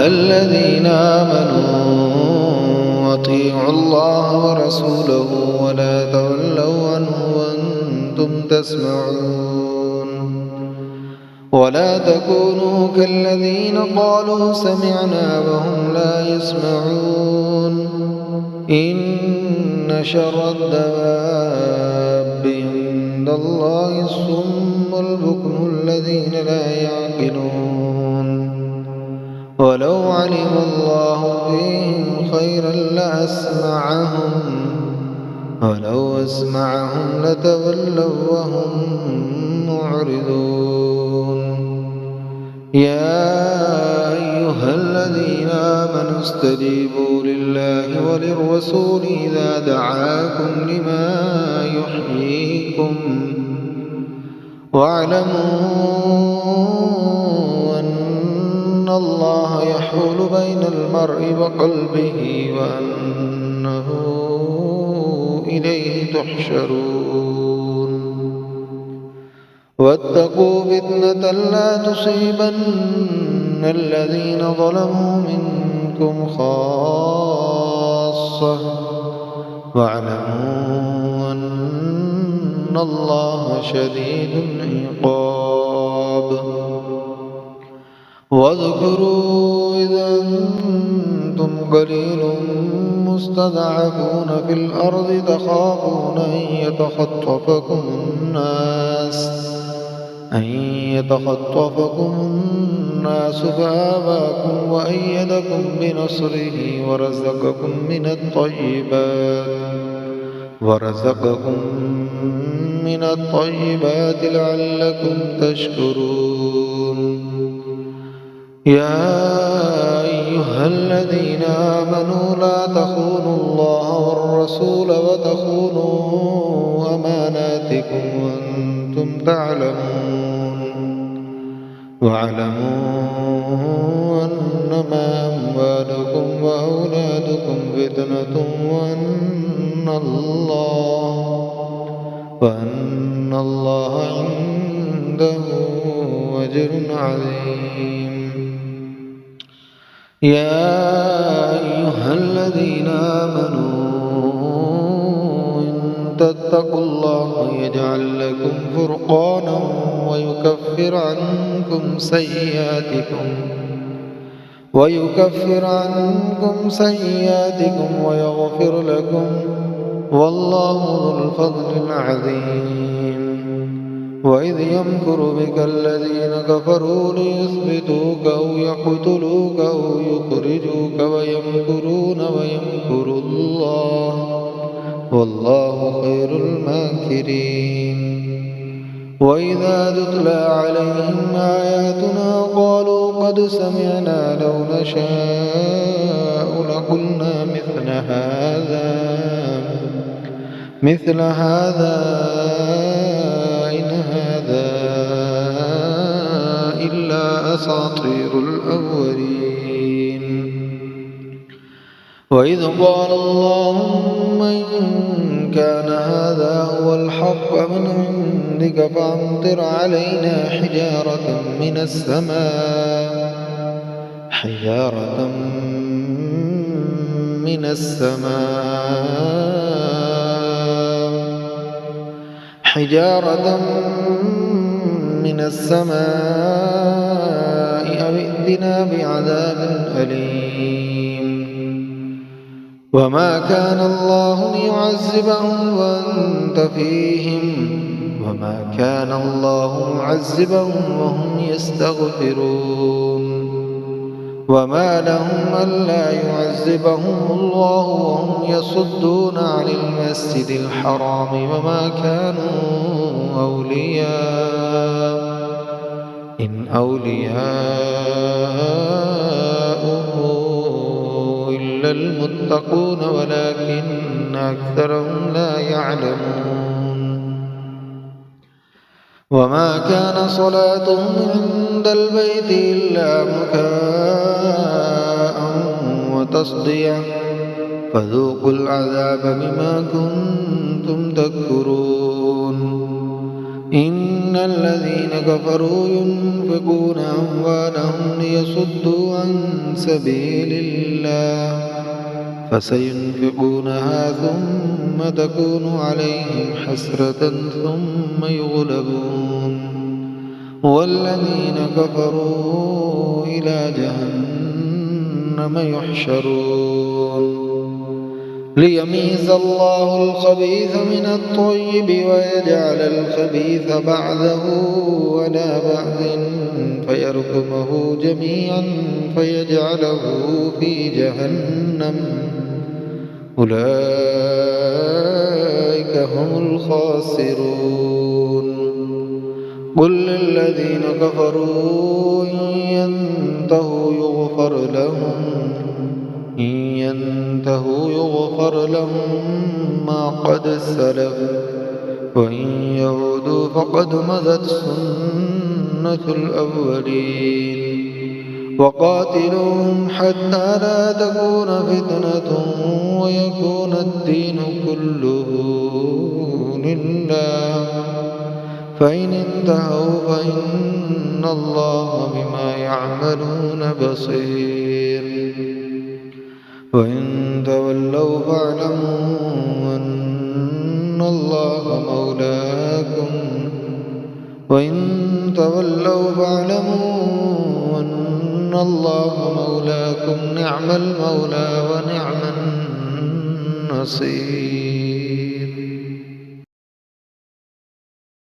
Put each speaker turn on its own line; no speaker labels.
أيها الذين آمنوا أطيعوا الله ورسوله ولا تولوا عنه وأنتم تسمعون ولا تكونوا كالذين قالوا سمعنا وهم لا يسمعون إن شر الدواب عند الله الصم البكم الذين لا يعقلون ولو علم الله فيهم خيرا لأسمعهم ولو أسمعهم لتولوا وهم معرضون يا أيها الذين آمنوا استجيبوا لله وللرسول إذا دعاكم لما يحييكم واعلموا أن الله يحول بين المرء وقلبه وأنه إليه تحشرون واتقوا فتنة لا تصيبن الذين ظلموا منكم خاصة واعلموا أن الله شديد العقاب واذكروا إذا أنتم قليل مستضعفون في الأرض تخافون أن يتخطفكم الناس فآواكم وأيدكم بنصره ورزقكم من الطيبات لعلكم تشكرون يا أيها الذين آمنوا لا تخونوا الله والرسول وتخونوا أماناتكم وأنتم تعلمون واعلموا أنما أموالكم وأولادكم فتنة وأن الله عنده أجر عظيم يا أيها الذين آمنوا إن تتقوا الله يجعل لكم فرقانا ويكفر عنكم سيئاتكم ويغفر لكم والله ذو الفضل العظيم وإذ يمكر بك الذين كفروا ليثبتوك أو يقتلوك أو يخرجوك ويمكرون ويمكر الله والله خير الماكرين وإذا تتلى عليهم آياتنا قالوا قد سمعنا لو نشاء لقلنا مثل هذا إن هذا إلا أساطير الأولين وإذ قال اللهم إن كان هذا هو الحق من عندك فأمطر علينا حجارة من السماء أو ائتنا بعذاب أليم وما كان الله ليعذبهم وأنت فيهم وما كان الله معذبهم وهم يستغفرون وما لهم ألا يعذبهم الله وهم يصدون عن المسجد الحرام وما كانوا أولياء إن أولياؤه إلا المتقون ولكن أكثرهم لا يعلمون وما كان صلاتهم عند البيت إلا مكاء وتصديا فذوقوا العذاب بما كنتم تكفرون إن إن الذين كفروا ينفقون أموالهم ليصدوا عن سبيل الله فسينفقونها ثم تكون عليهم حسرة ثم يغلبون والذين كفروا إلى جهنم يحشرون ليميز الله الخبيث من الطيب ويجعل الخبيث بعده على بعض فيركمه جميعا فيجعله في جهنم أولئك هم الخاسرون قل للذين كفروا إن ينتهوا يغفر لهم ما قد سلف وإن يعودوا فقد مضت سنة الأولين وقاتلوهم حتى لا تكون فتنة ويكون الدين كله لله فإن انتهوا فإن الله بما يعملون بصير وإن تولوا فاعلموا أن الله مولاكم نعم المولى ونعم النصير.